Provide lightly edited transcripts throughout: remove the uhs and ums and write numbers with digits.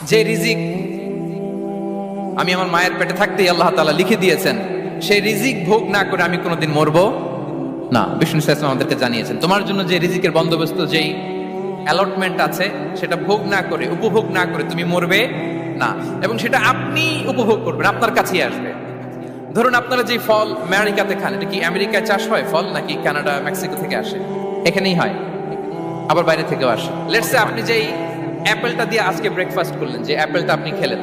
যে রিজিক আমি আমার মায়ের পেটে থাকতেই আল্লাহ তাআলা লিখে দিয়েছেন, সেই রিজিক ভোগ না করে আমি কোনোদিন মরবো না। বিষ্ণু ইসলাম আমাদেরকে জানিয়েছেন তোমার জন্য যে রিজিকের বন্দোবস্ত, যেই অ্যালটমেন্ট আছে, সেটা ভোগ না করে, উপভোগ না করে তুমি মরবে না, এবং সেটা আপনি উপভোগ করবেন, আপনার কাছেই আসবে। ধরুন আপনারা যে ফল আমেরিকাতে খান, এটা কি আমেরিকায় চাষ হয় ফল, নাকি কানাডা মেক্সিকো থেকে আসে? এখানেই হয়, আবার বাইরে থেকেও আসে। লেটস সে আপনি যেই অ্যাপেলটা দিয়ে আজকে ব্রেকফাস্ট করলেন, যে অ্যাপেলটা আপনি খেলেন,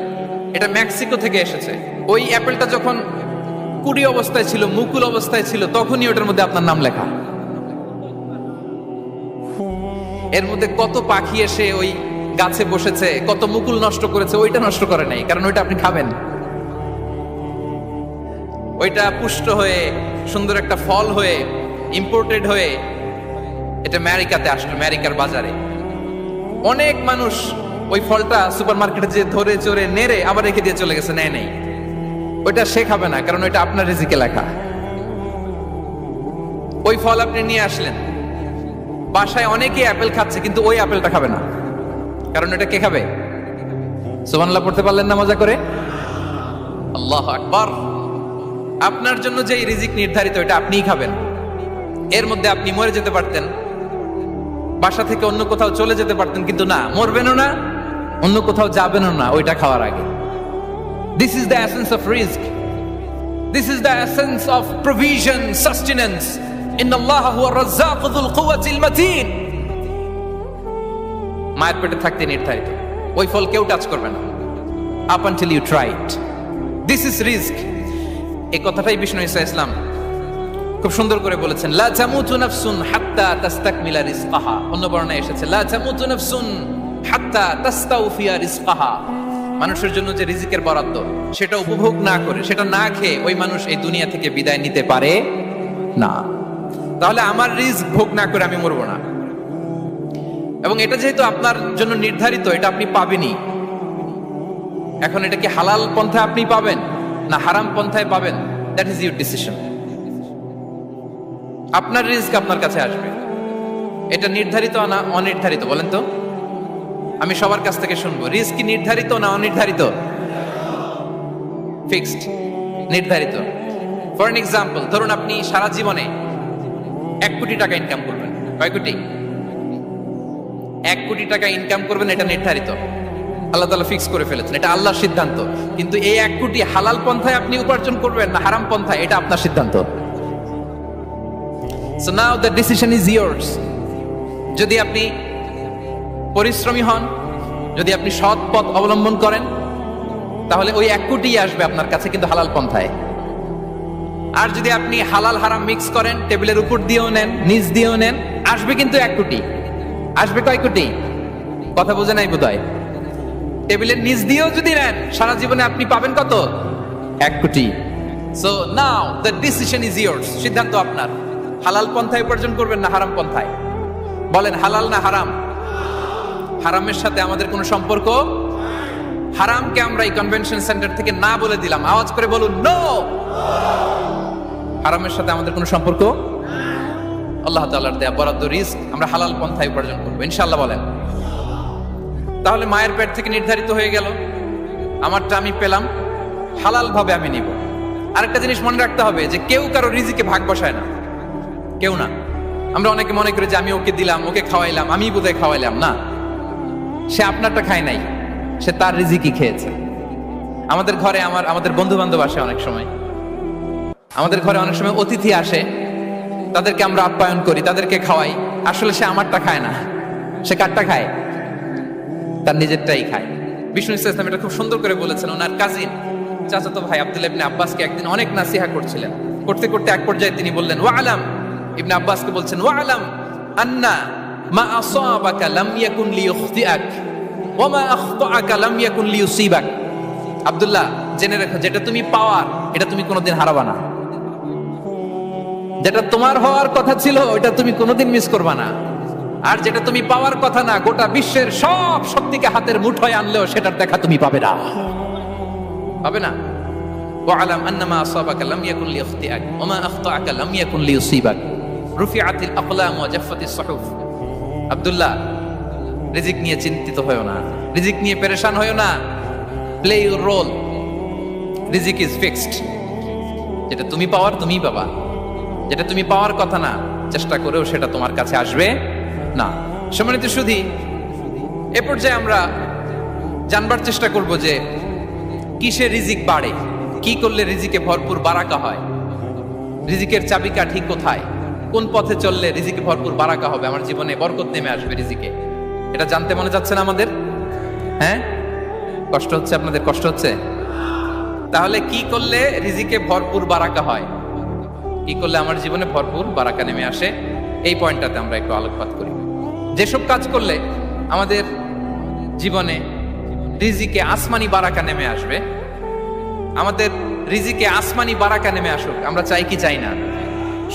এটা মেক্সিকো থেকে এসেছে। ওই অ্যাপেলটা যখন কুড়ি অবস্থায় ছিল, মুকুল অবস্থায় ছিল, তখনই ওটার মধ্যে আপনার নাম লেখা। এর মধ্যে কত পাখি এসে ওই গাছে বসেছে, কত মুকুল নষ্ট করেছে, ওইটা নষ্ট করে নাই, কারণ ওইটা আপনি খাবেন। ওইটা পুষ্ট হয়ে সুন্দর একটা ফল হয়ে ইম্পোর্টেড হয়ে এটা আমেরিকাতে আসলো, আমেরিকার বাজারে। অনেক মানুষ ওই ফলটা সুপার মার্কেটে যে ধরে চড়ে নেড়ে আবার রেখে দিয়ে চলে গেছে, নেয় নেই। ওইটা সে খাবে না, কারণ ওইটা আপনার রিজিকে লেখা। ওই ফল আপনি নিয়ে আসলেন, বাসায় অনেকে অ্যাপেল খাচ্ছে, কিন্তু ওই অ্যাপেলটা খাবে না, কারণ এটা কে খাবে? সুবহানাল্লাহ পড়তে পারলেন না মজা করে? আল্লাহু আকবার। আপনার জন্য যে রিজিক নির্ধারিত, এটা আপনিই খাবেন। এর মধ্যে আপনি মরে যেতে পারতেন, বাসা থেকে অন্য কোথাও চলে যেতে পারতেন, কিন্তু না, মরবেনও না, অন্য কোথাও যাবেনও না ওইটা খাওয়ার আগে। This is the essence of risk, this is the essence of provision, sustenance. ইন্নাল্লাহা হুয়া রাজ্জাকু যুল কুওয়াতিল মাতিন। মায়ের পেটে থাকতে নির্ধারিত, ওই ফল কেউ টাচ করবে না up until you try it. This is risk. এই কথাটাই বিষ্ণু ঈসা ইসলাম খুব সুন্দর করে বলেছেন, লা তামুতু নাফসুন হাত্তা তাস্তাকমিলা রিজকাহা। অন্য বর্ণনায় এসেছে লা তামুতু নাফসুন হাত্তা তাস্তাউফিয়া রিজকাহা। মানুষের জন্য যে রিজিকের বরাদ্দ, সেটা উপভোগ না করে, সেটা না খেয়ে ওই মানুষ এই দুনিয়া থেকে বিদায় নিতে পারে না। তাহলে আমার রিস্ক ভোগ না করে আমি মরবো না, এবং এটা যেহেতু আপনার জন্য নির্ধারিত, এটা আপনি পাবেনই। এখন এটা কি হালাল পন্থায় আপনি পাবেন না হারাম পন্থায় পাবেন, দ্যাট ইজ ইউর ডিসিশন। আপনার রিস্ক আপনার কাছে আসবে। এটা নির্ধারিত না অনির্ধারিত? বলেন তো, আমি সবার কাছ থেকে শুনবো, রিস্ক কি নির্ধারিত না অনির্ধারিত? ফিক্সড, নির্ধারিত। ফর এন এক্সাম্পল, ধরুন আপনি সারা জীবনে 1 কোটি টাকা ইনকাম করবেন। কয় কোটি? 1 কোটি টাকা ইনকাম করবেন, এটা নির্ধারিত, আল্লাহ তাআলা ফিক্স করে ফেলেছেন, এটা আল্লাহর সিদ্ধান্ত। কিন্তু এই 1 কোটি হালাল পন্থায় আপনি উপার্জন করবেন না হারাম পন্থায়, এটা আপনার সিদ্ধান্ত। So now the decision is yours. যদি আপনি পরিশ্রমী হন, যদি আপনি সৎ পথ অবলম্বন করেন, তাহলে ওই 1 কোটি আসবে আপনার কাছে, কিন্তু হালাল পন্থায়। আর যদি আপনি হালাল হারাম মিক্স করেন, টেবিলের উপর দিয়েও নেন, নিচ দিয়েও নেন, আসবে কিন্তু 1 কোটি। আসবে কয় কোটি? কথা বোঝে নাই বোধহয়। টেবিলের নিচ দিয়েও যদি নেন, সারা জীবনে আপনি পাবেন কত? 1 কোটি। So now the decision is years. সিদ্ধান্ত আপনার। হালাল পন্থায় উপার্জন করবেন না হারাম পন্থায়? বলেন, হালাল না হারাম? হারামের সাথে আমাদের কোনো সম্পর্ক? হারামকে আমরা এই কনভেনশন সেন্টার থেকে না বলে দিলাম, আওয়াজ করে বলুন নো। হারামের সাথে আমাদের কোনো সম্পর্ক? আল্লাহ তাআলার দেয়া বরাদ্দ রিস্ক আমরা হালাল পন্থায় উপার্জন করবো ইনশাআল্লাহ। বলেন। তাহলে মায়ের পেট থেকে নির্ধারিত হয়ে গেল, আমারটা আমি পেলাম, হালাল ভাবে আমি নিব। আরেকটা জিনিস মনে রাখতে হবে, যে কেউ কারো রিজিকে ভাগ বসায় না, কেউ না। আমরা অনেকে মনে করি যে আমি ওকে দিলাম, ওকে খাওয়াইলাম, আমি বোধহয় খাওয়াইলাম। না, সে আপনারটা খায় নাই, সে তার রিজিকই খেয়েছে। আমাদের ঘরে আমাদের বন্ধু বান্ধব আসে অনেক সময়, আমাদের ঘরে অনেক সময় অতিথি আসে, তাদেরকে আমরা আপ্যায়ন করি, তাদেরকে খাওয়াই। আসলে সে আমারটা খায় না, সে কারটা খায়? তার নিজেরটাই খায়। বিষ্ণু ইসলাম এটা খুব সুন্দর করে বলেছেন। ওনার কাজিন চাচাতো ভাই আব্দুল্লাহ ইবনে আব্বাসকে একদিন অনেক নাসিহা করছিলেন। করতে করতে এক পর্যায়ে তিনি বললেন, ওয়া আলাম, ইবনে আব্বাসকে বলছেন, ওয়া আলাম আন্না মা আসাবাকা লাম ইয়াকুন লিইখতিআক ওয়া মা আখতাআকা লাম ইয়াকুন লিইউসিবাক। আব্দুল্লাহ, জেনে রাখো, যেটা তুমি পাওয়ার, এটা তুমি কোনোদিন হারাবা না। যেটা তোমার হওয়ার কথা ছিল, ওটা তুমি কোনোদিন মিস করবা না। আর যেটা তুমি পাওয়ার কথা না, গোটা বিশ্বের সব শক্তিকে হাতের মুঠোয় আনলেও সেটার দেখা তুমি পাবে না, পাবে না। ওয়ালাম আন্নামা আসাবাকা লাম ইয়াকুন লিইখতিআক ওয়া মা আখতাআকা লাম ইয়াকুন লিইউসিবাক রুফিআতিল আকলাম ওয়া জাফফাতিস সুহুফ। আব্দুল্লাহ, রিজিক নিয়ে চিন্তিত হয়ো না, রিজিক নিয়ে পেরেশান হয়েও না, প্লে ইউর রোল। রিজিক ইজ ফিক্সড, যেটা তুমি পাওয়ার তুমিই পাবা, যেটা তুমি পাওয়ার কথা না চেষ্টা করেও সেটা তোমার কাছে আসবে না। সম্মানিত সুধী, এ পর্যায়ে আমরা জানবার চেষ্টা করব যে কিসে রিজিক বাড়ে, কি করলে রিজিকে ভরপুর বারাকা হয়, রিজিকের চাবিকাঠি কোথায়, কোন পথে চললে রিজিকে ভরপুর বারাকা হবে, আমার জীবনে বরকত নেমে আসবে রিজিকে। এটা জানতে মনে যাচ্ছে না আমাদের? হ্যাঁ, কষ্ট হচ্ছে আপনাদের? কষ্ট হচ্ছে? তাহলে কি করলে রিজিকে ভরপুর বারাকা হয়, কি করলে আমার জীবনে ভরপুর বারাকা নেমে আসে, এই পয়েন্টটাতে আমরা একটু আলোকপাত করি। যেসব কাজ করলে আমাদের জীবনে রিজিকে আসমানি বারাকা নেমে আসবে, আমাদের রিজিকে আসমানি বারাকা নেমে আসুক, আমরা চাই কি চাই না?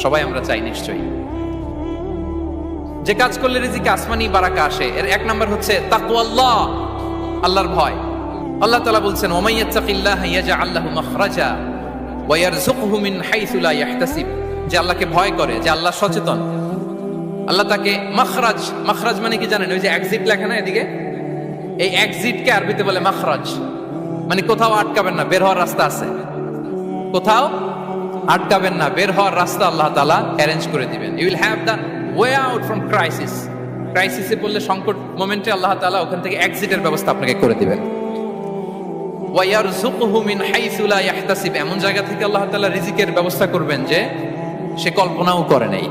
সবাই আমরা চাই নিশ্চয়ই। যে কাজ করলে রিজিকে আসমানি বারাকা আসে, এর এক নাম্বার হচ্ছে তাকওয়াল্লাহ, আল্লাহর ভয়। আল্লাহ তাআলা বলছেন, ওয়া মাইয়াত্তাকিল্লাহা ইয়াজআল লাহু মাখরাজা ওয়া ইয়ারযুকহু মিন হাইসু লা ইয়াহতাসিব। যে আল্লাহকে ভয় করে, যে আল্লাহ সচেতন, আল্লাহ তাকে মাখরাজ, মাখরাজ মানে কি জানেন? ওই যে এক্সিট লেখা না এদিকে, এই এক্সিটকে আরবিতে বলে মাখরাজ, মানে কোথাও আটকাবেন না, বের হওয়ার রাস্তা আছে, কোথাও আটকাবেন না, বের হওয়ার রাস্তা আল্লাহ তাআলা অ্যারেঞ্জ করে দিবেন। You will have the way out from crisis. ক্রাইসিসে পড়লে, সংকট মোমেন্টে আল্লাহ তাআলা ওখান থেকে এক্সিটের ব্যবস্থা আপনাকে করে দিবেন। ওয়া ইয়ারযুকহু মিন হাইসু লা ইয়াহতাসিব, এমন জায়গা থেকে আল্লাহ তাআলা রিজিকের ব্যবস্থা করবেন যে সে কল্পনাও করে নাই।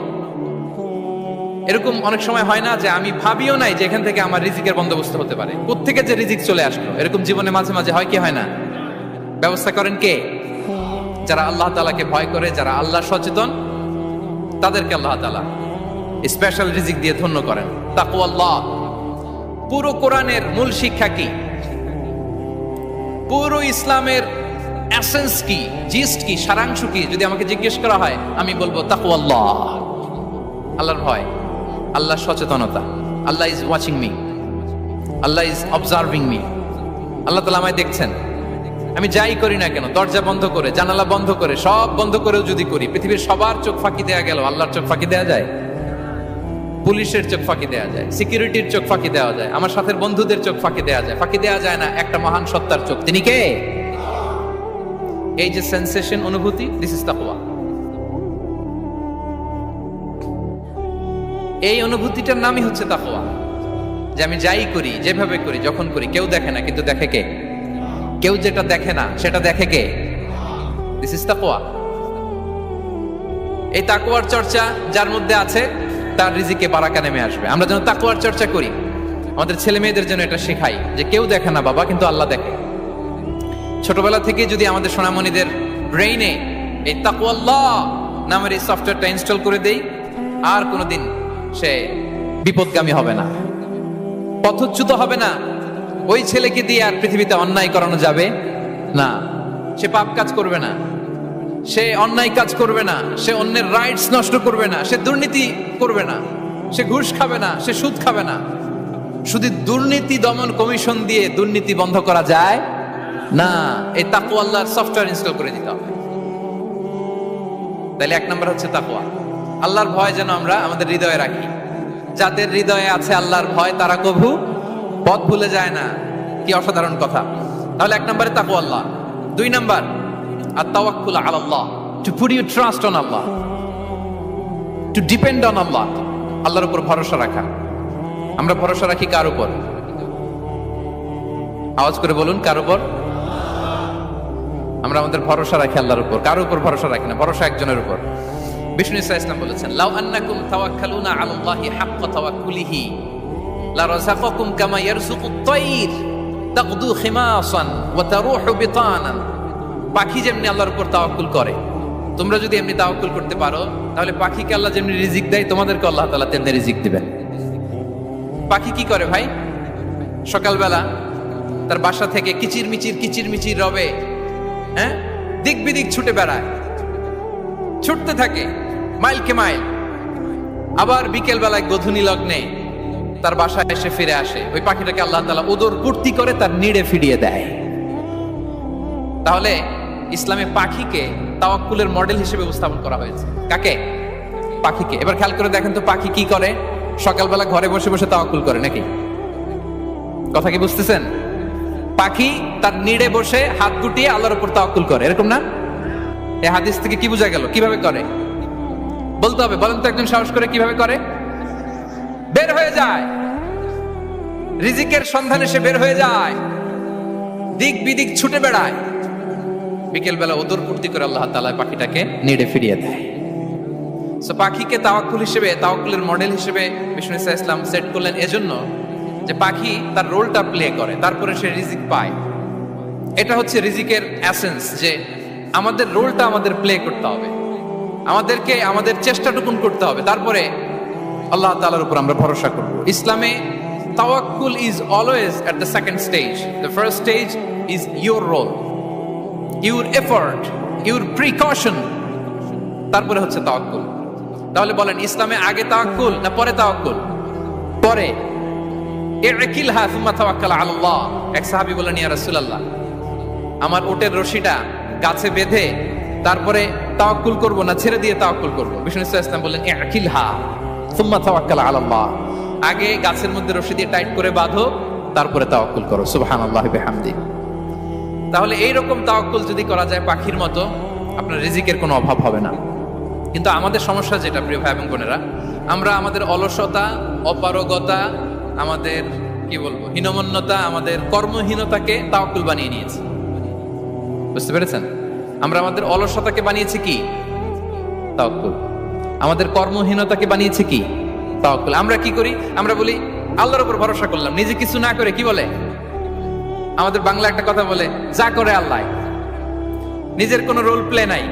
এরকম অনেক সময় হয় না যে আমি ভাবিও নাই যে এখান থেকে আমার রিজিকের বন্দোবস্ত হতে পারে, কোত্থেকে যে রিজিক চলে আসলো। এরকম জীবনে মাঝে মাঝে হয় কি হয় না? ব্যবস্থা করেন কে? যারা আল্লাহ তাআলাকে ভয় করে, যারা আল্লাহ সচেতন, তাদেরকে আল্লাহ তাআলা স্পেশাল রিজিক দিয়ে ধন্য করেন। তাকওয়াল্লাহ। পুরো কোরআনের মূল শিক্ষা কি? পুরো ইসলামের এসেন্স কি, জিস্ট কি, সারাংশ কি যদি আমাকে জিজ্ঞেস করা হয়, আমি বলবো তাকওয়াল্লাহ, আল্লাহর ভয়, আল্লাহর সচেতনতা। Allah is watching me, Allah is observing me. Allah তাআলা আমায় দেখছেন, আমি যাই করি না কেন, দরজা বন্ধ করে, জানালা বন্ধ করে, সব বন্ধ করেও যদি করি, পৃথিবীর সবার চোখ ফাঁকি দেয়া গেল, আল্লাহর চোখ ফাঁকি দেয়া যায়? পুলিশের চোখ ফাঁকি দেয়া যায়, সিকিউরিটির চোখ ফাঁকি দেওয়া যায়, আমার সাথের বন্ধুদের চোখ ফাঁকি দেয়া যায়, ফাঁকি দেয়া যায় না একটা মহান সত্তার চোখ। তিনি কে? এই যে সেন্সেশন, অনুভূতি, দিস ইজ তাকওয়া। এই অনুভূতিটার নামই হচ্ছে তাকওয়া, যে আমি যাই করি, যেভাবে করি, যখন করি, কেউ দেখে না কিন্তু দেখে কে? কেউ যেটা দেখে না সেটা দেখে কে? দিস ইজ তাকওয়া। এই তাকওয়ার চর্চা যার মধ্যে আছে, তার রিজিকে বারাকা নেমে আসবে। আমরা যেন তাকওয়ার চর্চা করি, আমাদের ছেলে মেয়েদের জন্য এটা শেখাই যে কেউ দেখে না বাবা, কিন্তু আল্লাহ দেখে। ছোটবেলা থেকে যদি আমাদের সোনামণিদের ব্রেইনে এই তাকওয়াল্লাহ নামের এই সফটওয়্যারটা ইনস্টল করে দেই, আর কোনোদিন সে বিপদগামী হবে না, পথচ্যুত হবে না। ওই ছেলেকে দিয়ে আর পৃথিবীতে অন্যায় করানো যাবে না, সে পাপ কাজ করবে না, সে অন্যায় কাজ করবে না, সে অন্যের রাইটস নষ্ট করবে না, সে দুর্নীতি করবে না, সে ঘুষ খাবে না, সে সুদ খাবে না। শুধু দুর্নীতি দমন কমিশন দিয়ে দুর্নীতি বন্ধ করা যায় না, এই তাকওয়া আল্লাহর সফটওয়্যার ইনস্টল করে দিতে হবে। তাহলে এক নম্বর হচ্ছে তাকওয়া। আল্লাহর ভয় যেন আমরা আমাদের হৃদয়ে রাখি। যাদের হৃদয়ে আছে আল্লাহর ভয়, তারা কভু পথ ভুলে যায় না। কি অসাধারণ কথা! তাহলে এক নম্বরে তাকওয়া আল্লাহ। দুই নম্বর আত-তাওয়াক্কুল আলাল্লাহ, to put your trust on Allah, to depend on Allah. আল্লাহর উপর ভরসা রাখা। আমরা ভরসা রাখি কার উপর? আওয়াজ করে বলুন, কার উপর? আমরা আমাদের ভরসা রাখি আল্লাহর উপর, কার উপর ভরসা রাখি না। ভরসা একজনের উপর। বিষ্ণু ইসা ইসলাম বলেছেন, লাউ আন্নাকুম তাওয়াক্কালুনা আলাল্লাহি হাক্কা তাওয়াক্কুলিহি লা রাযাকাকুম কামা ইয়ারযুকুত তায়র তাকদু খিমাসান ওয়া তারুহু বিতানান। পাখি যেমনি আল্লাহর উপর তাওয়াক্কুল করে, তোমরা যদি এমনি তাওয়াক্কুল করতে পারো, তাহলে পাখিকে আল্লাহ যেমনি রিজিক দেয়, তোমাদেরকে আল্লাহ তাআলা তেমনি রিজিক দিবেন। পাখি কি করে ভাই? সকালবেলা তার বাসা থেকে কিচিরমিচির রবে, হ্যাঁ, দিক বিদিক ছুটে বেড়ায়, ছুটতে থাকে মাইলকে মাইল। আবার বিকেল বেলায় গোধূলি লগ্নে তার বাসায় এসে ফিরে আসে। ওই পাখিটাকে আল্লাহ তাআলা উদর পূর্তি করে তার নিড়ে ফিরিয়ে দেয়। তাহলে ইসলামে পাখিকে তাওয়াক্কুলের মডেল হিসেবে উপস্থাপন করা হয়েছে। কাকে? পাখিকে। এবার খেয়াল করে দেখেন তো, পাখি কি করে? সকালবেলা ঘরে বসে বসে তাওয়াক্কুল করে নাকি? কথা কি বুঝতেছেন? পাখি তার নিড়ে বসে হাত গুটিয়ে আল্লাহর উপর তাওয়াক্কুল করে, এরকম না? এই হাদিস থেকে কি বোঝা গেল? কিভাবে করে বলতে হবে, বলেন তো একজন সাহস করে কিভাবে করে? বের হয়ে যায়, রিজিকের সন্ধানে সে বের হয়ে যায়, দিক বিদিক ছুটে বেড়ায়, বিকেল বেলা ওদর পূর্তি করে আল্লাহ তাআলা পাখিটাকে নিড়ে ফিরিয়ে দেয়। সো পাখিকে তাওয়াক্কুল হিসেবে, তাওয়াক্কুলের মডেল হিসেবে বিষ্ণু ইসলাম সেট করলেন এজন্য যে পাখি তার রোলটা প্লে করে, তারপরে সে রিজিক পায়। এটা হচ্ছে রিজিকের এসেন্স, যে আমাদের রোলটা আমাদের প্লে করতে হবে, আমাদেরকে আমাদের চেষ্টাটুকুন করতে হবে, তারপরে আল্লাহ তাআলার উপর আমরা ভরসা করব। ইসলামে তাওয়াক্কুল is always at the second stage. The first stage is your role, your effort, your precaution, তারপরে হচ্ছে তাওয়াক্কুল। তাহলে বলেন, ইসলামে আগে তাওয়াক্কুল না পরে তাওয়াক্কুল? পরে। ইকিলহা সুম্মা তাওয়াক্কাল আলাল্লাহ। এক সাহাবী বলেন, ইয়া রাসূলুল্লাহ, আমার ওটের রশিটা গাছে বেঁধে তারপরে তাওয়াক্কুল করব না ছেড়ে দিয়ে তাওয়াক্কুল করব? বিষ্ণু ইসলাম বললেন, ইকিলহা সুম্মা তাওয়াক্কাল আলাল্লাহ। আগে গাছের মধ্যে রশি দিয়ে টাইট করে বাঁধো, তারপরে তাওয়াক্কুল করো। সুবহানাল্লাহি বিহামদি। তাহলে এইরকম তাওয়াক্কুল যদি করা যায় পাখির মতো, আপনার রিজিকের কোনো অভাব হবে না। কিন্তু আমাদের সমস্যা যেটা, প্রিয় ভাই এবং বোনেরা, আমরা আমাদের অলসতা, অপারগতা, আমাদের কি বলবো হীনমন্যতা, আমাদের কর্মহীনতাকে তাওয়াক্কুল বানিয়ে নিয়েছি। বুঝতে পেরেছেন? আমরা আমাদের অলসতাকে বানিয়েছি কি? তাওয়াক্কুল। আমাদের কর্মহীনতাকে বানিয়েছি কি? তাওয়াক্কুল। আমরা কি করি? আমরা বলি আল্লাহর উপর ভরসা করলাম, নিজে কিছু না করে। কি বলে আমাদের বাংলা একটা কথা বলে, যা করে আল্লাহ। নিজের কোনো রোল প্লে নাই,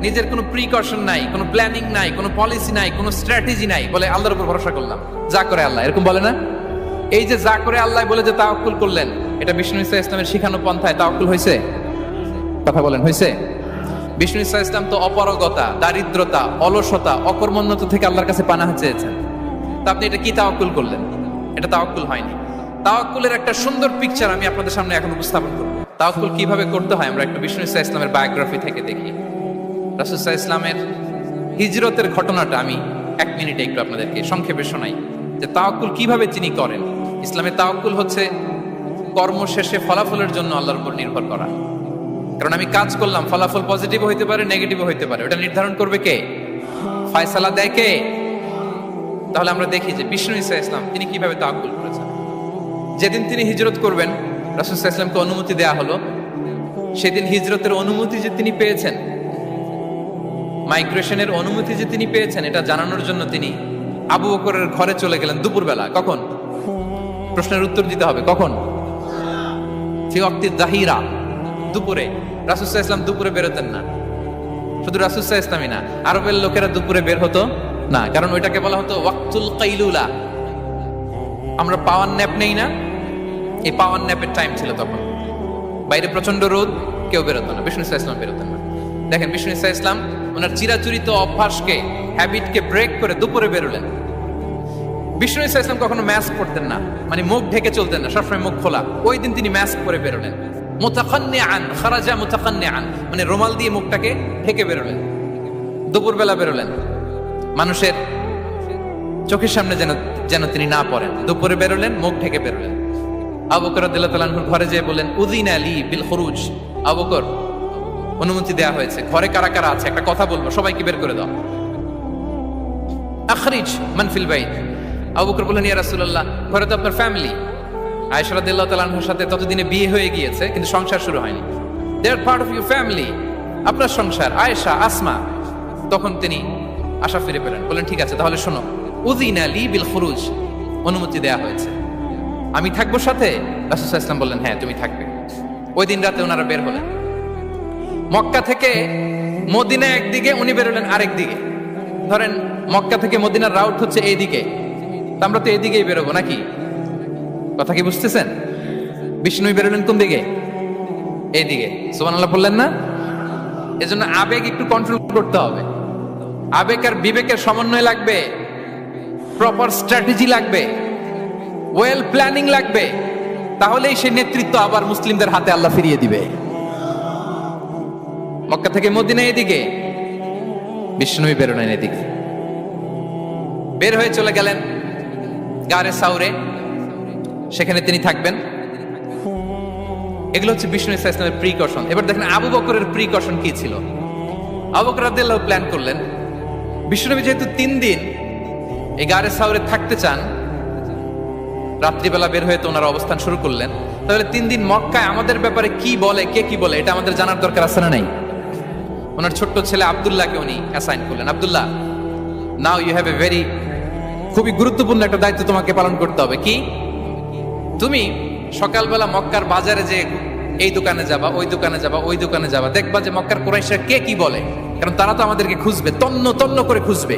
নিজের কোনো প্রিকশন নাই, কোনো প্ল্যানিং নাই, কোনো পলিসি নাই, কোনো স্ট্র্যাটেজি নাই, বলে আল্লাহর উপর ভরসা করলাম, যা করে আল্লাহ। এরকম বলে না? এই যে যা করে আল্লাহ বলে যে তাওয়াক্কুল করলেন, এটা বিষ্ণু ইসলামের শিখানো পন্থায় তাওয়াক্কুল হয়েছে? কথা বলেন, হয়েছে? বিষ্ণু ইসলাম তো অপারগতা, দারিদ্রতা, অলসতা, অকর্মণ্যতা থেকে আল্লাহর কাছে পানাহ চেয়েছেন। তা আপনি এটা কি তাওয়াক্কুল করলেন? এটা তাওয়াক্কুল হয়নি। তাওয়াক্কুলের একটা সুন্দর পিকচার আমি আপনাদের সামনে এখন উপস্থাপন করব। তাওয়াক্কুল কিভাবে করতে হয় আমরা একটু বিষ্ণু ইসলামের বায়োগ্রাফি থেকে দেখি। রাসূল সাল্লাল্লাহু আলাইহি ওয়াসাল্লামের হিজরতের ঘটনাটা আমি 1 মিনিটে একটু আপনাদেরকে সংক্ষেপে শোনাই, যে তাওয়াক্কুল কিভাবে তিনি করেন। ইসলামে তাওয়াক্কুল হচ্ছে কর্ম শেষে ফলাফলের জন্য আল্লাহর উপর নির্ভর করা। কারণ আমি কাজ করলাম, ফলাফল পজিটিভ হইতে পারে, নেগেটিভ হইতে পারে, ওটা নির্ধারণ করবে কে? ফয়সালা দেয় কে? তাহলে আমরা দেখি যে বিষ্ণু ইসলাম তিনি কিভাবে তাওয়াক্কুল করেছেন। যেদিন তিনি হিজরত করবেন, রাসূল সাল্লাল্লাহু আলাইহি ওয়াসাল্লামকে অনুমতি দেয়া হলো, সেদিন হিজরতের অনুমতি যে তিনি পেয়েছেন, মাইগ্রেশনের অনুমতি যে তিনি পেয়েছেন, এটা জানানোর জন্য তিনি আবু বকরের ঘরে চলে গেলেন দুপুরবেলা। কখন? প্রশ্নের উত্তর দিতে হবে, কখন? ফি ওয়াক্তিদ যাহিরা, দুপুরে। রাসূল সাল্লাল্লাহু আলাইহি ওয়াসাল্লাম দুপুরে বেরোতেন না। শুধু রাসূল সাল্লাল্লাহু আলাইহি ওয়াসাল্লামই না, আরবের লোকেরা দুপুরে বের হতো না, কারণ ওইটাকে বলা হতো ওয়াক্তুল কাইলুলা। আমরা পাওয়ার ন্যাপ নেই না, এই পাওয়ার ন্যাপের টাইম ছিল তখন। বাইরে প্রচন্ড রোদ, কেউ বেরোতো না, বিষ্ণু সাল্লাল্লাহু আলাইহি ওয়াসাল্লাম বেরোতেন না। দেখেন বিষ্ণু সাল্লাল্লাহু আলাইহি ওয়াসাল্লাম ওনার চিরাচরিত অভ্যাসকে, হ্যাবিটকে ব্রেক করে দুপুরে বেরোলেন। বিষ্ণু সাল্লাল্লাহু আলাইহি ওয়াসাল্লাম কখনো মাস্ক পরতেন না, মানে মুখ ঢেকে চলতেন না, সবসময় মুখ খোলা। ওই দিন তিনি মাস্ক পরে বেরোলেন। মুতাকান্নিআন, খারাজা মুতাকান্নিআন, মানে রুমাল দিয়ে মুখটাকে ঢেকে বেরোলেন। দুপুরবেলা বেরোলেন, মানুষের চোখের সামনে যেন তিনি না পড়েন। দুপুরে বেরোলেন, মুখ ঢেকে বেরোলেন। আবু বকর রাদিয়াল্লাহু তাআলা আনহুর ঘরে যেয়ে বললেন, উযিনা লি বিল খুরুজ। আবু বকর, অনুমতি দেয়া হয়েছে, ঘরে কারা কারা আছে একটা কথা বলবো, সবাইকে বের করে দাও। আখরিজ মান ফিল বাইত। আবু বকর বললেন, ইয়া রাসূলুল্লাহ, ঘরে তো আপনার ফ্যামিলি। আয়েশা রাদিয়াল্লাহু তাআলা আনহার সাথে ততদিনে বিয়ে হয়ে গিয়েছে, কিন্তু সংসার শুরু হয়নি। দে আর পার্ট অফ ইউর ফ্যামিলি, আপনার সংসার, আয়েশা, আসমা। তখন তিনি আশা ফিরে পেলেন, বললেন, ঠিক আছে তাহলে শোনো, উযিনা লি বিল খুরুজ, অনুমতি দেয়া হয়েছে, আমি থাকবো সাথে? রাসূল সাল্লাল্লাহু আলাইহি ওয়াসাল্লাম বললেন, হ্যাঁ তুমি থাকবে। ওই দিন রাতে ওনারা বের হলেন। মক্কা থেকে মদিনা একদিকে, উনি বেরোলেন আরেক দিকে। ধরেন মক্কা থেকে মদিনার রাউট হচ্ছে এইদিকে, আমরা তো এইদিকেই বেরোবো নাকি? কথা কি বুঝতেছেন? বিষ্ণু বেরোলেন কোন দিকে? এইদিকে। সুবহানাল্লাহ বললেন না? এজন্য আবেগ একটু কন্ট্রোল করতে হবে। আবেগ আর বিবেকের সমন্বয় লাগবে, প্রপার স্ট্র্যাটেজি লাগবে, ওয়েল প্ল্যানিং লাগবে, তাহলেই সেই নেতৃত্ব আবার মুসলিমদের হাতে আল্লাহ ফিরিয়ে দিবে। মক্কা থেকে মদিনা এদিকে, বিষ্ণু বেরোলেন এদিকে। বের হয়ে চলে গেলেন গারে সাউরে। সেখানে তিনি থাকবেন। এগুলো হচ্ছে বিষ্ণু ইসলামের প্রিকশন। এবার দেখেন আবু বকরের প্রিকশন কি ছিল। আবু বকর রাদিয়াল্লাহু প্ল্যান করলেন, বিশ্বনবী যেহেতু 3 দিন এই গারে সাউরে থাকতে চান, রাত্রিবেলা বের হয়ে তো ওনার অবস্থান শুরু করলেন, তাহলে 3 দিন মক্কায় আমাদের ব্যাপারে কি বলে, কে কি বলে, এটা আমাদের জানার দরকার আছে না নাই? ওনার ছোট্ট ছেলে আব্দুল্লাহকে উনি অ্যাসাইন করলেন। Abdullah, now you have a very, খুবই গুরুত্বপূর্ণ একটা দায়িত্ব তোমাকে পালন করতে হবে। কি? তুমি সকালবেলা মক্কার বাজারে যে এই দোকানে যাবা, ওই দোকানে যাবা, ওই দোকানে যাবা, দেখবা যে মক্কার কুরাইশরা কে কি বলে, কারণ তারা তো আমাদেরকে খুঁজবে, তন্ন তন্ন করে খুঁজবে।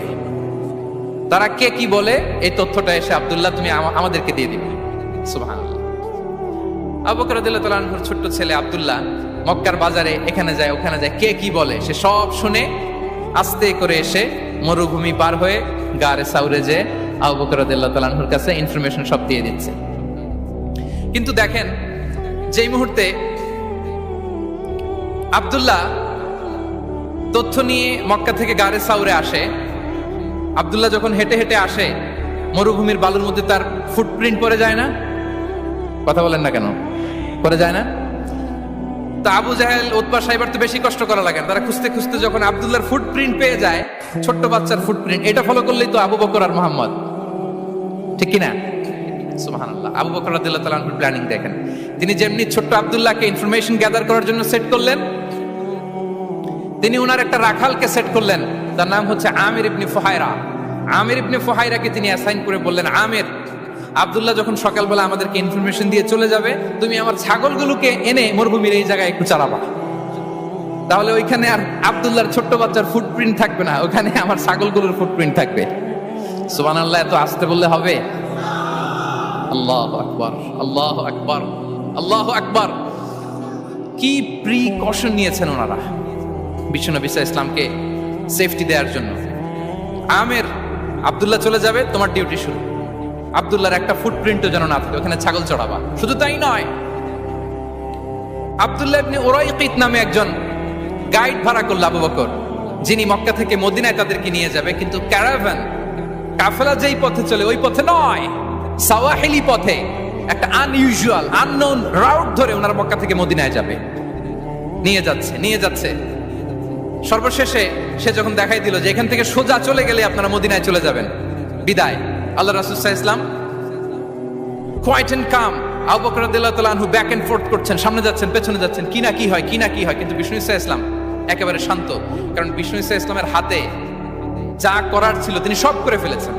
তারা কে কি বলে এই তথ্যটা এসে আব্দুল্লাহ তুমি আমাদেরকে দিয়ে দিবে। সুবহানাল্লাহ। আবু বকর রাদিয়াল্লাহু তাআলা আনহুর ছোট্ট ছেলে আব্দুল্লাহ মক্কার বাজারে এখানে যায় ওখানে যায়, কে কি বলে সে সব শুনে আস্তে করে এসে মরুভূমি পার হয়ে গারে সাউরে যে আবু বকর রাদিয়াল্লাহু তাআলা আনহুর কাছে ইনফরমেশন সব দিয়ে দিচ্ছে। কিন্তু দেখেন, যেই মুহূর্তে আব্দুল্লাহ তথ্য নিয়ে মক্কা থেকে গারে সাউরে আসে, আব্দুল্লাহ যখন হেঁটে হেঁটে আসে, মরুভূমির বালুর মধ্যে তার ফুটপ্রিন্ট পড়ে যায় না? কথা বলেন না কেন? পড়ে যায় না? তা আবু জাহেল, উতবা সাহেবের তো বেশি কষ্ট করা লাগে না। তারা খুঁজতে খুঁজতে যখন আব্দুল্লাহর ফুটপ্রিন্ট পেয়ে যায়, ছোট্ট বাচ্চার ফুটপ্রিন্ট, এটা ফলো করলেই তো আবু বকর আর মুহাম্মদ, ঠিক কিনা? সুবহানাল্লাহ। আবু বকর রাদিয়াল্লাহু তাআলা আনহুর প্ল্যানিং দেখেন। তিনি যেমনি ছোট্ট আব্দুল্লাহকে ইনফরমেশন গ্যাদার করার জন্য সেট করলেন, তিনি ওনার একটা রাখালকে সেট করলেন, তার নাম হচ্ছে আমির ইবনে ফুহায়রা। আমির ইবনে ফুহায়রাকে তিনি অ্যাসাইন করে বললেন, আমির, আব্দুল্লাহ যখন সকালবেলা আমাদেরকে ইনফরমেশন দিয়ে চলে যাবে, তুমি আমার ছাগলগুলোকে এনে মরুভূমির এই জায়গায় একটু চালাবা। তাহলে ওইখানে আর আব্দুল্লাহর ছোট্ট বাচ্চার ফুটপ্রিন্ট থাকবে না, ওখানে আমার ছাগলগুলোর ফুটপ্রিন্ট থাকবে। সুবহানাল্লাহ। এত আসতে বললে হবে? আল্লাহু আকবার, আল্লাহু আকবার, আল্লাহু আকবার। কি প্রিকশন নিয়েছেন ওনারা বিশ্বনবী সাল্লাল্লাহু আলাইহি ইসলামকে সেফটি দেওয়ার জন্য। আমির, আব্দুল্লাহ চলে যাবে, তোমার ডিউটি শুরু। আব্দুল্লাহর একটা ফুটপ্রিন্টও যেন না থাকে, ওখানে ছাগল চড়াবা। শুধু তাই নয়, আব্দুল্লাহ ইবনে উরাইকিত নামে একজন গাইড ভাড়া করল আবু বকর, যিনি মক্কা থেকে মদিনায় তাদেরকে নিয়ে যাবে। কিন্তু ক্যারাভান, কাফেলা যেই পথে চলে ওই পথে নয়, সাওয়াহিলি পথে, একটা আনইউজুয়াল আননোন রাউট ধরে ওনারা মক্কা থেকে মদিনায় যাবে। নিয়ে যাচ্ছে। সর্বশেষে সে যখন দেখাই দিল যে এখান থেকে সোজা চলে গেলে আপনারা মদিনায় চলে যাবেন, বিদায়। আল্লাহ রাসূল সাল্লাল্লাহু আলাইহি ওয়াসাল্লাম কোয়াইট এন্ড কাম, আবু বকর রাদিয়াল্লাহু তাআলা আনহু ব্যাক এন্ড ফোর্থ করছেন, সামনে যাচ্ছেন, পেছনে যাচ্ছেন, কি না কি হয়। কিন্তু বিষ্ণু সাল্লাল্লাহু আলাইহি ওয়াসাল্লাম একেবারে শান্ত, কারণ বিষ্ণু সাল্লাল্লাহু আলাইহি ওয়াসাল্লামের হাতে যা করার ছিল তিনি সব করে ফেলেছেন,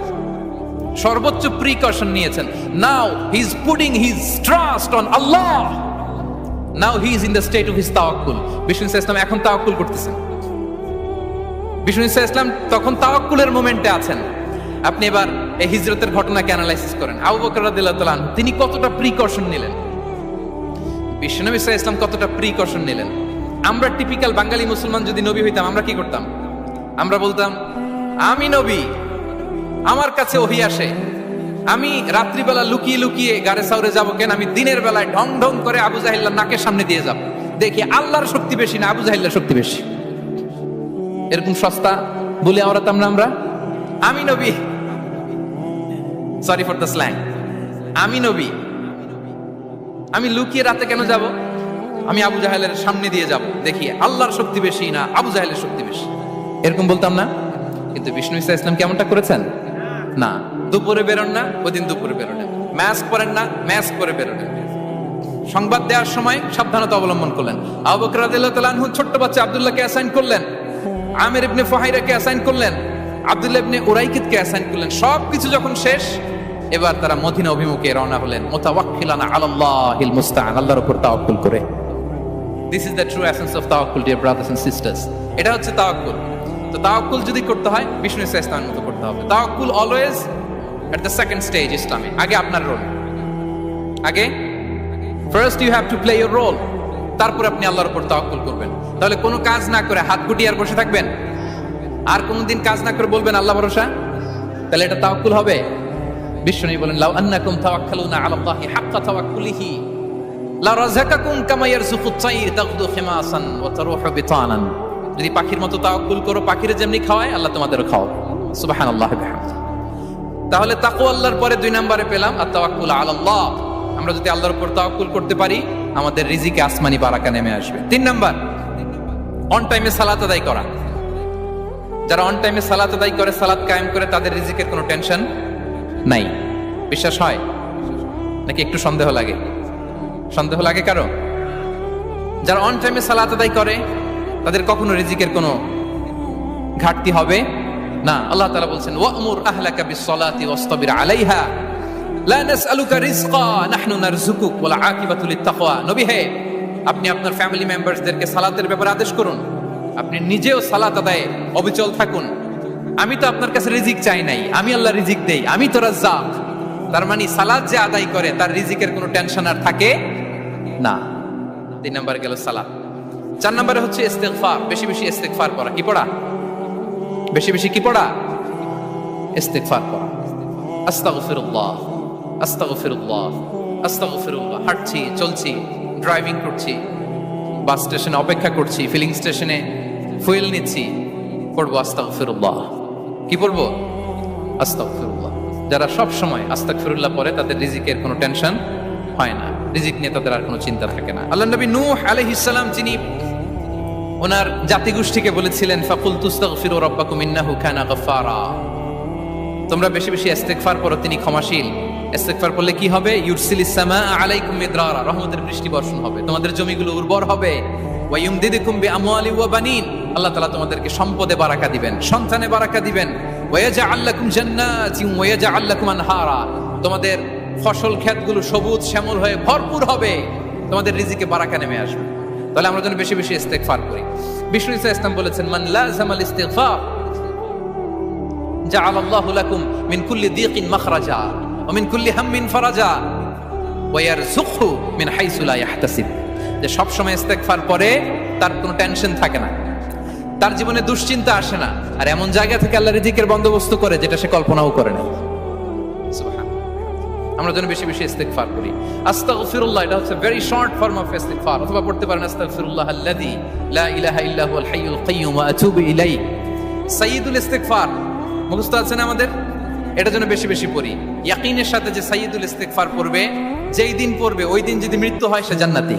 সর্বোচ্চ প্রিকশন নিয়েছেন। Now he is putting his trust on Allah, now he is in the state of his তাওয়াক্কুল। বিষ্ণু সাল্লাল্লাহু আলাইহি ওয়াসাল্লাম এখন তাওয়াক্কুল করতেছেন। বিষ্ণু সাল্লাল্লাহু আলাইহি ওয়াসাল্লাম তখন তাওয়াক্কুলের মোমেন্টে আছেন। আপনি এবার এই হিজরতের ঘটনাকে অ্যানালাইসিস করেন। আবু বকর রাদিয়াল্লাহু তাআলা আনহু তিনি কতটা প্রিকশন নিলেন, বিশ্বনবী সাল্লাল্লাহু আলাইহি ওয়াসাল্লাম কতটা প্রিকশন নিলেন। আমরা টিপিক্যাল বাঙালি মুসলমান যদি নবী হইতাম, আমরা কি করতাম? আমরা বলতাম, আমি নবী, আমার কাছে ওহী আসে, আমি রাত্রিবেলা লুকিয়ে লুকিয়ে গারে সাউরে যাবো কেন? আমি দিনের বেলায় ঢং ঢং করে আবু জাহিল্লার নাকের সামনে দিয়ে যাব, দেখি আল্লাহর শক্তি বেশি না আবু জাহিল্লার শক্তি বেশি। এরকম সস্তা বলে আমরা আমি নবী, সরি ফর দ্য স্ল্যাং, আমি নবী, আমি লুকিয়ে রাতে কেন যাব? আমি আবু জাহেলের সামনে দিয়ে যাব, দেখি আল্লাহর শক্তি বেশি না আবু জাহেলের শক্তি বেশি। এরকম বলতাম না? কিন্তু বিষ্ণু সাল্লাল্লাহু আলাইহি ওয়াসাল্লাম কেমনটা করেছেন? না, দুপুরে বেরোন না, ওই দিন দুপুরে বেরোলেন। মাস্ক পরেন না, মাস্ক পরে বেরোলেন। সংবাদ দেওয়ার সময় সাবধানতা অবলম্বন করলেন। আবু বকর রাদিয়াল্লাহু তাআলা আনহু ছোট্ট বাচ্চা আব্দুল্লাহকে অ্যাসাইন করলেন, আমির ইবনে ফুহাইরাকে অ্যাসাইন করলেন, আব্দুল্লাহ ইবনে উরাইকিতকে অ্যাসাইন করলেন। সবকিছু যখন শেষ, এবার তারা মদিনা অভিমুখে রওনা হলেন, মুতাওয়াক্কিলানা আলাল্লাহিল মুস্তাআন, আল্লাহর উপর তাওয়াক্কুল করে। This is the true essence of তাওয়াক্কুল, ডিয়ার ব্রাদার্স এন্ড সিস্টার্স। এটা হচ্ছে তাওয়াক্কুল। তো তাওয়াক্কুল যদি করতে হয় বিষ্ণু সাল্লাল্লাহু আলাইহি ওয়াসাল্লামের মতো করতে হবে। তাওয়াক্কুল always at the second stage ইসলামে। আগে আপনার রোল, আগে first you have to play your role, তারপর আপনি আল্লাহর উপর তাওয়াক্কুল করবেন। তাহলে কোনো কাজ না করে হাত গুটিয়ে আর বসে থাকবেন, আর কোনদিন কাজ না করে বলবেন আল্লাহ ভরসা, তাহলে এটা তাওয়াক্কুল হবে? বিশ্বনবী বলেন, লাউ আন্নাকুম তাওয়াক্কালুনা আলাল্লাহি হাক্কা তাওয়াক্কুলিহি লা রাযাকাকুম কামা ইয়ারযুকুত তায়র তাগদু খিমাসান ওয়া তারুহু বিতানান। যদি পাখির মতো তাওয়াক্কুল করো, পাখিরে যেমনি খাওয়ায় আল্লাহ তোমাদেরও খাওয়াবে। সুবহানাল্লাহি ওয়া বিহামদিহি। তাহলে তাকওয়া আল্লাহর পরে 2 নম্বরে পেলাম আত-তাওয়াক্কুল আলাল্লাহ। আমরা যদি আল্লাহর উপর তাওয়াক্কুল করতে পারি, আমাদের রিজিকে আসমানি বারাকা নেমে আসবে। 3 নাম্বার, অন টাইমে সালাত আদায় করা। যারা অন টাইমে সালাত আদায় করে, সালাত কায়েম করে, তাদের রিজিকের কোনো টেনশন নাই। বিশ্বাস হয় নাকি একটু সন্দেহ লাগে? সন্দেহ লাগে কারো? যারা অন টাইমে সালাত আদায় করে তাদের কখনো রিজিকের কোনো ঘাটতি হবে না। আল্লাহ তাআলা বলছেন, ওয়া'মুর আহলাকা বিস-সালাতি ওয়াসতাবির আলাইহা লা নাসআলুকা রিজকা নাহনু নারযুকুক ওয়াল আকিবাতু লিত-তাকওয়া। নবী হে, আপনি আপনার ফ্যামিলি মেম্বারসদেরকে সালাতের ব্যাপারে আদেশ করুন, আপনি নিজেও সালাত আদায়ে অবিচল থাকুন। আমি তো আপনার কাছে রিজিক চাই নাই, আমি আল্লাহ রিজিক দেই, আমি তো রাজ্জাক। তার মানে সালাত যে আদায় করে তার রিজিকের কোনো টেনশন আর থাকে না। 3 নাম্বার গেল সালাত। 4 নম্বরে হচ্ছে ইস্তিগফার, বেশি বেশি ইস্তিগফার করা। কি পড়া? বেশি বেশি কি পড়া? ইস্তিগফার করা। আস্তাগফিরুল্লাহ, আস্তাগফিরুল্লাহ, আস্তাগফিরুল্লাহ। হাঁটছি, চলছি, ড্রাইভিং করছি, বাস স্টেশনে অপেক্ষা করছি, ফিলিং স্টেশনে ফুয়েল নিচ্ছি, পড়বো আস্তাগফিরুল্লাহ। কি পড়বো? আস্তাগফিরুল্লাহ। যারা সব সময় আস্তাগফিরুল্লাহ পড়ে তাদের রিজিকের কোনো টেনশন হয় না, রিজিক নিয়ে তাদের আর কোনো চিন্তা থাকে না। আল্লাহ নবী নূহ আলাইহিস সালাম, যিনি ওনার জাতিগোষ্ঠীকে বলেছিলেন, ফাকুলতু আস্তাগফিরু রাব্বাকুম ইন্নাহু কানা গাফফারা, তোমরা বেশি বেশি ইস্তিগফার করো, তিনি ক্ষমাশীল। ইস্তিগফার করলে কি হবে? ইউরসিলিস সামাআ আলাইকুম মিদরারা, রহমতের বৃষ্টি বর্ষণ হবে, তোমাদের জমিগুলো উর্বর হবে। ওয়া ইউমদিদুকুম বিআমওয়ালি ওয়া বানিন, আল্লাহ তাআলা তোমাদেরকে সম্পদে বারাকা দিবেন, সন্তানে বারাকা দিবেন। ওয়া ইয়াজআল লাকুম জান্নাতিন ওয়া ইয়াজআল লাকুম আনহারা, তোমাদের ফসল ক্ষেতগুলো সবুজ শ্যামল হয়ে ভরপুর হবে, তোমাদের রিজিকে বারাকা নেমে আসবে। তাহলে আমরা যেন বেশি বেশি ইস্তিগফার করি। বিষ্ণু ইসা ইসলাম বলেছেন, মান লাযামাল ইস্তিগফার জাআলাল্লাহু লাকুম মিন কুল্লি দীকিন মাখরাজা ওয়া মিন কুল্লি হাম্মিন ফারাজা ওয়া ইয়ারযুকহু মিন হাইসু লা ইয়াহতাসিব। যে সব সময় ইস্তিগফার পড়ে তার কোনো টেনশন থাকে না, তার জীবনে দুশ্চিন্তা আসে না, আর এমন জায়গা থেকে আল্লাহ রিজিকের বন্দোবস্ত করে যেটা সে কল্পনাও করে না। আমরা যেন বেশি বেশি ইস্তিগফার করি। আস্তাগফিরুল্লাহ, এটা হচ্ছে ভেরি শর্ট ফর্ম অফ ইস্তিগফার। অথবা পড়তে পারেন আস্তাগফিরুল্লাহ আল্লাযী লা ইলাহা ইল্লা হুয়াল হাইয়ুল কাইয়্যুম ওয়া আতুবু ইলাইহি। সাইয়্যিদুল ইস্তিগফার মুখস্থ আছে না আমাদের? এটা যেন বেশি বেশি পড়ি। ইয়াকিনের সাথে যে সাইয়্যিদুল ইস্তিগফার পড়বে, যেই দিন পড়বে ওই দিন যদি মৃত্যু হয় সে জান্নাতি।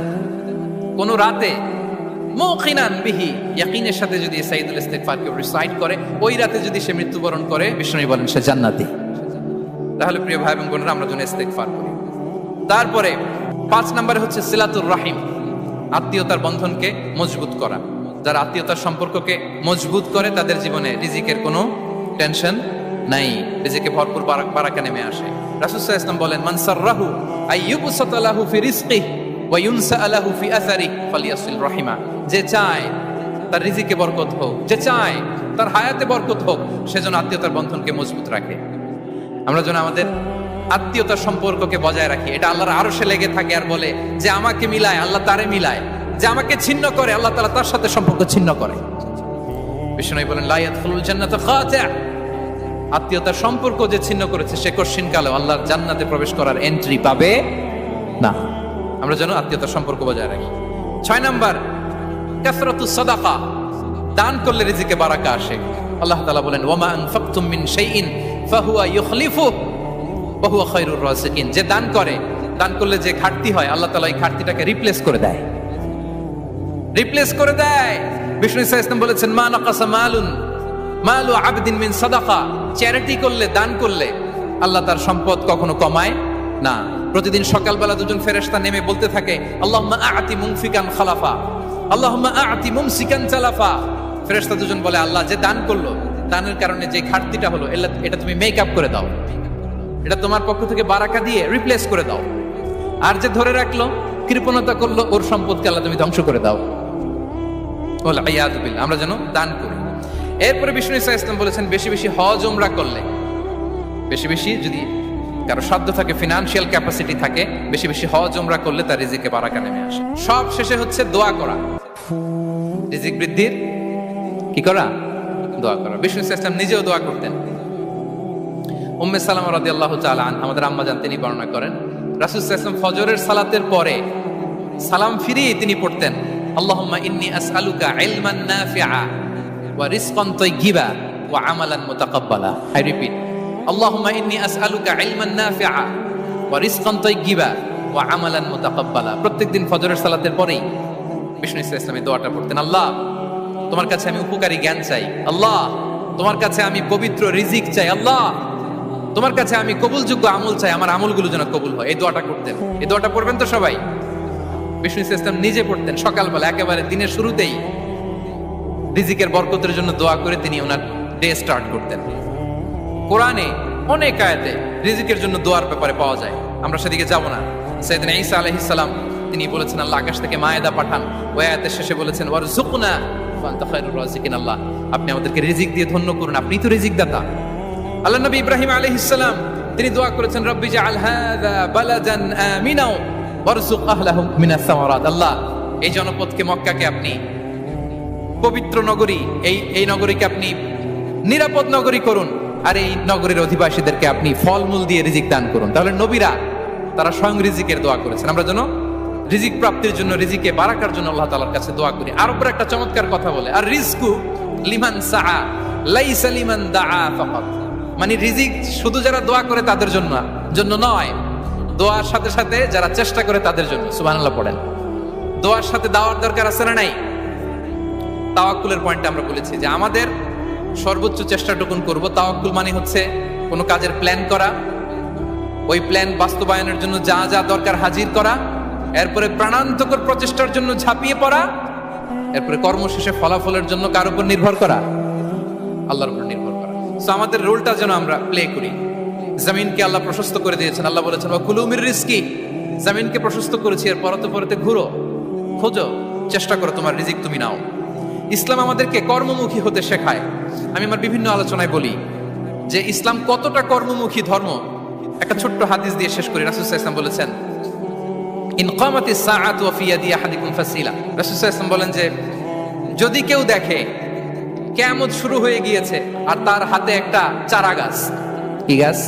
কোন রাতে মুকিনান বিহি, ইয়াকিনের সাথে যদি সাইয়্যিদুল ইস্তিগফার কে রিসাইট করে, ওই রাতে যদি সে মৃত্যুবরণ করে, বিষ্ণু বলেন সে জান্নাতি। তাহলে প্রিয় ভাই এবং বোনেরা, আমরা যেন ইস্তিগফার করি। তারপরে 5 নম্বরে হচ্ছে সিলাতুর রাহিম, আত্মীয়তার বন্ধনকে মজবুত করা। যারা আত্মীয়তার সম্পর্ককে মজবুত করে তাদের জীবনে রিজিকের কোনো টেনশন নাই, রিজিকে ভরপুর বারাকা নেমে আসে। রাসূল সাল্লাল্লাহু আলাইহি ওয়াসাল্লাম বলেন, মান সাররাহু আইয়ুবসাতা লাহু ফি রিজকিহি ওয়া ইউনসা লাহু ফি আসারিহি ফালিয়াসিল রাহিমা। যে চায় তার রিজিকে বরকত হোক, যে চায় তার হায়াতে বরকত হোক, সেজন্য আত্মীয়তার বন্ধনকে মজবুত রাখে। আমরা যেন আমাদের আত্মীয়তার সম্পর্ককে বজায় রাখি। এটা আল্লাহর আরশে লেগে থাকে আর বলে যে আমাকে মিলায়, আল্লাহ তারে মিলায়। যে আমাকে ছিন্ন করে, আল্লাহ তাআলা তার সাথে সম্পর্ক ছিন্ন করে। বিষ্ণু বলেন, লা ইয়াদখুলুল জান্নাতা খাতি', আত্মীয়তার সম্পর্ক যে ছিন্ন করেছে সে কশিনকালেও আল্লাহর জান্নাতে প্রবেশ করার এন্ট্রি পাবে না। আমরা যেন আত্মীয়তার সম্পর্ক বজায় রাখি। 6 নাম্বার, কাসরাতুস সাদাকা, দান করলে রিজিকে বারাকা আসে। আল্লাহ তাআলা বলেন, ওয়া মা আনফাকতুম মিন শাইইন ফাহুয়া ইউখলিফুহু ওয়া হুয়া খায়রুর রাযিকিন। যে দান করে, দান করলে যে ঘাটতি হয়, আল্লাহ তাআলা এই ঘাটতিটাকে রিপ্লেস করে দেয়, রিপ্লেস করে দেয়। বিষ্ণু ইসা ইসলাম বলেছেন, মা নাকাসা মালু আবদিন মিন সাদাকা, চ্যারিটি করলে, দান করলে আল্লাহ তার সম্পদ কখনো কমায় না। প্রতিদিন সকালবেলা দুজন ফেরেশতা নেমে বলতে থাকে, আল্লাহুম্মা আ'তি মুনফিকান খালাফা, আল্লাহুম্মা আ'তি মুমসিকান চালাফা। ফেরেশতা দুজন বলে, আল্লাহ যে দান করলো, দানের কারণে যে ঘাটতিটা হলো, এটা তুমি মেক আপ করে দাও, এটা তোমার পক্ষ থেকে বারাকা দিয়ে রিপ্লেস করে দাও। আর যে ধরে রাখলো, কৃপণতা করলো, ওর সম্পদকে আল্লাহ তুমি ধ্বংস করে দাও। ওয়াল আয়াযু বিল্লাহ। আমরা যেন দান করি। এরপরে বিষ্ণু ইসা ইসলাম বলেছেন, বেশি বেশি হজ উমরা করলে, বেশি বেশি যদি কারো সাধ্য থাকে, ফিনান্সিয়াল ক্যাপাসিটি থাকে, বেশি বেশি হজ উমরা করলে তার রিজিকে বারাকা নেমে আসে। সব শেষে হচ্ছে দোয়া করা, রিজিক বৃদ্ধির কি করা? দোয়া করা। বিষ্ণু ইসা ইসলাম নিজেও দোয়া করতেন। উম্মে সালামা রাদিয়াল্লাহু তাআলা আনহা, আমাদের আম্মা জান, তিনি বর্ণনা করেন, রাসূল সাল্লাল্লাহু আলাইহি ওয়াসাল্লাম ফজরের সালাতের পরে সালাম ফিরিয়ে তিনি পড়তেন, আল্লাহুম্মা ইন্নী আসআলুকা ইলমান নাফিআ ওয়া রিজকান তাইয়্যিবা ওয়া আমালান মুতাকাব্বালা। আই রিপিট, আল্লাহুম্মা ইন্নী আসআলুকা ইলমান নাফিআ ওয়া রিজকান তাইয়্যিবা ওয়া আমালান মুতাকাব্বালা। প্রত্যেকদিন ফজরের সালাতের পরেই বিষ্ণু ইসলাম এই দোয়াটা পড়তেন, আল্লাহ তোমার কাছে আমি উপকারী জ্ঞান চাই, আল্লাহ তোমার কাছে আমি পবিত্র রিজিক চাই, আল্লাহ তোমার কাছে আমি কবুলযোগ্য আমল চাই, আমার আমলগুলো যেন কবুল হয়। এই দোয়াটা করতেন। এই দোয়াটা পড়বেন তো সবাই। বিষ্ণু ইসলাম নিজে পড়তেন সকালবেলা, একেবারে দিনের শুরুতেই রিজিকের বরকতের জন্য দোয়া করে তিনি ওনার ডে স্টার্ট করতেন। কোরআনে অনেক আয়াতে রিজিকের জন্য দোয়ার ব্যাপারে পাওয়া যায়, আমরা সেদিকে যাব না। সাইয়েদনা ঈসা আলাইহিস সালাম তিনি বলেছেন আল্লাহ আকাশ থেকে মায়েদা পাঠান, ওই আয়াতের শেষে বলেছেন ওয়ারযুকনা ফাআনতা খায়রুর রাযিকিন, আল্লাহ আপনি আমাদেরকে রিজিক দিয়ে ধন্য করুন, আপনিই তো রিজিক দাতা। আল্লাহ নবী ইব্রাহিম আলাইহিস সালাম তিনি দোয়া করেছেন রব্বি জাআল হাযা বালাদান আমিনা ওয়ারযুক আহলাহু মিনাস সামারাত, আল্লাহ এই জনপদকে মক্কাকে আপনি পবিত্র নগরী, এই নগরীকে আপনি নিরাপদ নগরী করুন, আর এই নগরীর অধিবাসীদেরকে আপনি ফলমূল দিয়ে রিজিক দান করুন। তাহলে নবীরা তারা স্বয়ং রিজিকের দোয়া করেছেন। আমরা যেন রিজিক প্রাপ্তির জন্য, রিজিকে বারাকার জন্য আল্লাহ তাআলার কাছে দোয়া করি। আরবরা একটা চমৎকার কথা বলে, আর রিজকু লিমান সাআ লাইসা লিমান দাআ ফাকাত, মানে রিজিক শুধু যারা দোয়া করে তাদের জন্য নয়, দোয়ার সাথে সাথে যারা চেষ্টা করে তাদের জন্য। সুবহানাল্লাহ পড়েন। দোয়ার সাথে দাওয়ার দরকার আছে না নাই? তাওয়াক্কুলের পয়েন্টে আমরা বলেছি যে আমাদের সর্বোচ্চ চেষ্টাটুকুন করব। তাওয়াক্কুল মানে হচ্ছে কোনো কাজের প্ল্যান করা, ওই প্ল্যান বাস্তবায়নের জন্য যা যা দরকার হাজির করা, এরপরে প্রাণান্তকর প্রচেষ্টার জন্য ঝাঁপিয়ে পড়া, এরপরে কর্মশেষে ফলাফলের জন্য কার উপর নির্ভর করা? আল্লাহর উপর নির্ভর করা। সো আমাদের রোলটা যেন আমরা প্লে করি। জমিনকে আল্লাহ প্রশস্ত করে দিয়েছেন, আল্লাহ বলেছেন ওয়া কুলু মির রিজকি, জমিনকে প্রশস্ত করেছি, এর পরতে পরতে ঘুরো, খোঁজো, চেষ্টা করো তোমার রিজিক তুমি নাও। ইসলাম আমাদেরকে কর্মমুখী হতে শেখায়। আমি আমার বিভিন্ন আলোচনায় বলি যে ইসলাম কতটা কর্মমুখী ধর্ম। একটা ছোট্ট হাদিস দিয়ে শেষ করি। রাসূল সাল্লাল্লাহু আলাইহি ওয়াসাল্লাম বলেছেন ইন কামাতিস সাআতু ওয়া ফি ইয়াদি আহাদিকুম ফাসিলা। রাসূল সাল্লাল্লাহু আলাইহি ওয়াসাল্লাম বলেন যে যদি কেউ দেখে কিয়ামত শুরু হয়ে গিয়েছে আর তার হাতে একটা চারা গাছ, কি গাছ?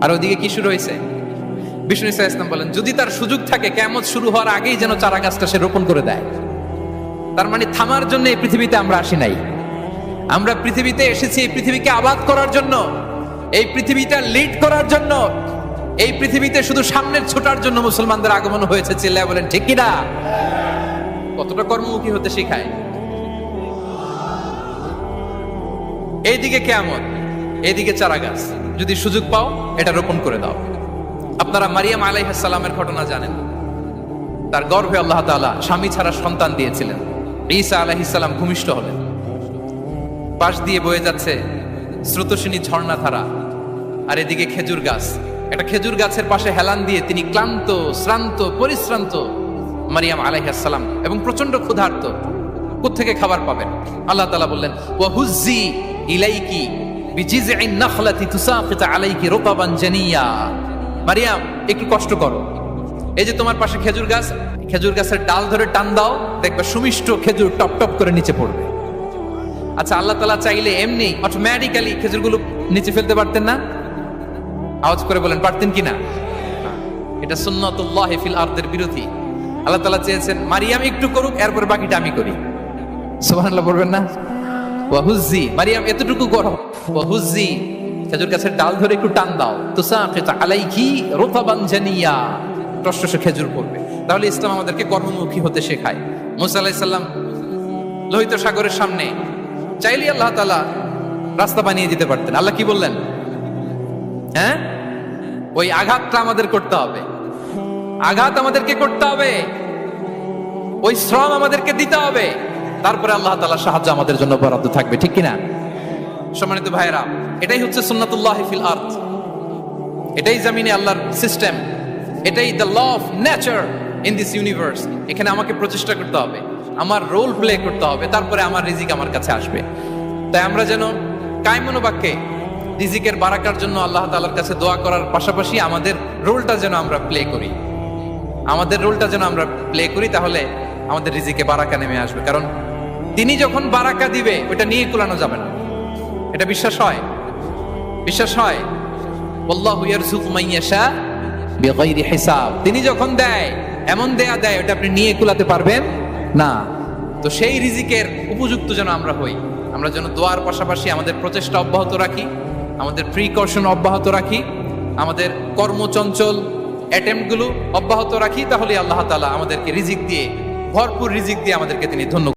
আর ওদিকে কি শুরু হয়েছে? বিষ্ণু সাল্লাল্লাহু আলাইহি ওয়াসাল্লাম বলেন যদি তার সুযোগ থাকে কিয়ামত শুরু হওয়ার আগেই যেন চারা গাছটা সে রোপণ করে দেয়। তার মানে থামার জন্য এই পৃথিবীতে আমরা আসি নাই। আমরা পৃথিবীতে এসেছি এই পৃথিবীকে আবাদ করার জন্য, এই পৃথিবীটা লিড করার জন্য, এই পৃথিবীতে শুধু সামনের ছোটার জন্য মুসলমানদের আগমন হয়েছে। চিল্লায় বলেন ঠিক কিনা? কতটা কর্মমুখী হতে শেখায়। এইদিকে কিয়ামত, এইদিকে চারা গাছ, যদি সুযোগ পাও এটা রোপণ করে দাও। আপনারা মারিয়াম আলাইহিস সালামের ঘটনা জানেন। তার গর্ভে আল্লাহ তাআলা স্বামী ছাড়া সন্তান দিয়েছিলেন। ঈসা আলাইহিস সালাম ভূমিষ্ঠ হলেন। পাশ দিয়ে বয়ে যাচ্ছে স্রোতস্বিনী ঝর্ণা ধারা, আর এদিকে খেজুর গাছ। একটা খেজুর গাছের পাশে হেলান দিয়ে তিনি ক্লান্ত, শ্রান্ত, পরিশ্রান্ত মারিয়াম আলাইহিস সালাম, এবং প্রচন্ড ক্ষুধার্ত। কোত্থেকে খাবার পাবেন? আল্লাহ তাআলা বললেন ওয়া হুজ্জি ইলাইকি বিজিযইন নাখলাতি তুসাকিত আলাইকি রুতাবান জানিয়া। মারিয়াম একটু কষ্ট করো, এই যে তোমার পাশে খেজুর গাছ, খেজুর গাছের ডাল ধরে টান দাও, দেখবে সুমিষ্ট খেজুর টপ টপ করে নিচে পড়বে। আচ্ছা, আল্লাহ তাআলা চাইলে এমনি অটোমেটিক্যালি খেজুরগুলো নিচে ফেলতে পারতেন না? আওয়াজ করে বলেন পারতেন কিনা? এটা সুন্নাতুল্লাহি ফিল আরদের বিরোধী। আল্লাহ তাআলা চেয়েছেন মারিয়াম একটু করুক, এরপর বাকিটা আমি করি। সুবহানাল্লাহ বলবেন না? ওয়া হুজ্জি, মারিয়াম এতটুকু করো, ওয়া হুজ্জি খেজুর গাছের ডাল ধরে একটু টান দাও, তুসাকিত আলাইকি রুতাবান জানিয়া, টসটসে খেজুর পড়বে। তাহলে ইসলাম আমাদেরকে কর্মমুখী হতে শেখায়। মুসা আলাইহিস সালাম লোহিত সাগরের সামনে চাইলে আল্লাহ তাআলা রাস্তা বানিয়ে দিতে পারতেন। আল্লাহ কি বললেন? হ্যাঁ, ওই আঘাতটা আমাদের করতে হবে, আঘাত আমাদেরকে করতে হবে, ওই শ্রম আমাদেরকে দিতে হবে, তারপরে আল্লাহ তাআলার সাহায্য আমাদের জন্য বরাদ্দ থাকবে। ঠিক কিনা? সম্মানিত ভাইরা, এটাই হচ্ছে সুন্নাতুল্লাহি ফিল আরদ। এটাই জমিনে আল্লাহর সিস্টেম, এটাই the law of nature in this universe. এখানে আমাকে প্রচেষ্টা করতে হবে, আমার রোল প্লে করতে হবে, তারপরে আমার রিজিক আমার কাছে আসবে। তাই আমরা যেন কায়মনোবাক্যে রিজিকের বারাকার জন্য আল্লাহ তাআলার কাছে দোয়া করার পাশাপাশি আমাদের রোলটা যেন আমরা প্লে করি, আমাদের রোলটা যেন আমরা প্লে করি, তাহলে আমাদের রিজিকে বারাকা নেমে আসবে। কারণ তিনি যখন বারাকা দিবে ওটা নিয়ে কুলানো যাবে না। এটা বিশ্বাস হয়? বিশ্বাস হয়? আল্লাহু ইয়ারযুকু মান ইয়াশা বিগাইরি হিসাব। তিনি যখন দেয় এমন দেয়া দেয় ওটা আপনি নিয়ে কুলাতে পারবেন না। তো সেই রিজিকের উপযুক্ত যেন আমরা হই। আমরা যেন দোয়ার পাশাপাশি আমাদের প্রচেষ্টা অব্যাহত রাখি, আমাদের প্রিকশন অব্যাহত রাখি, আমাদের কর্মচঞ্চল অ্যাটেম্প্ট গুলো অব্যাহত রাখি, তাহলে আল্লাহ তাআলা আমাদেরকে রিজিক দিয়ে, ভরপুর রিজিক দিয়ে আমাদেরকে তিনি ধন্য